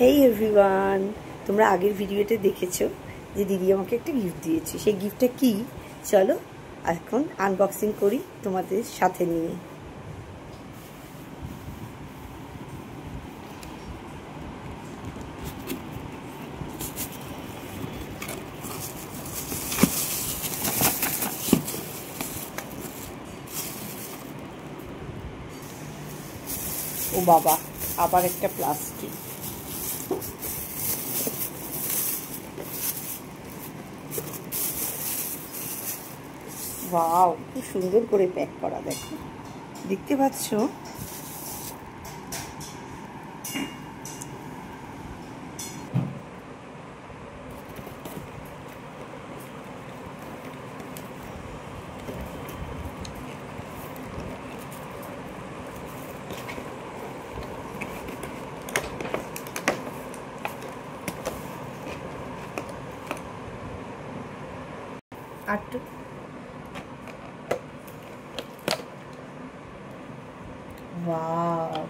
হেই everyone, তোমরা আগের ভিডিওতে দেখেছো যে দিদি আমাকে একটা গিফট দিয়েছে। সেই গিফটটা কি চলো এখন আনবক্সিং করি তোমাদের সাথে নিয়ে। ও বাবা, আবার একটা প্লাস্টিক। ওয়াও, খুব সুন্দর করে প্যাক করা, দেখো দেখতে পাচ্ছ। আটটু ওয়াও,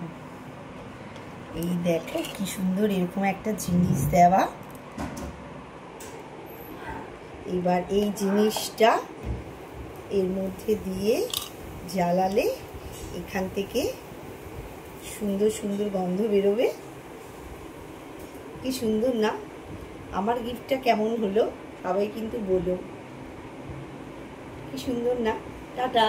এই দেখো কি সুন্দর এরকম একটা জিনিস দেওয়া। এবার এই জিনিসটা এর মধ্যে দিয়ে জ্বালালে এখান থেকে সুন্দর সুন্দর গন্ধ বেরোবে। কি সুন্দর না? আমার গিফটটা কেমন হলো সবাই কিন্তু বলো। কি সুন্দর না? টাটা।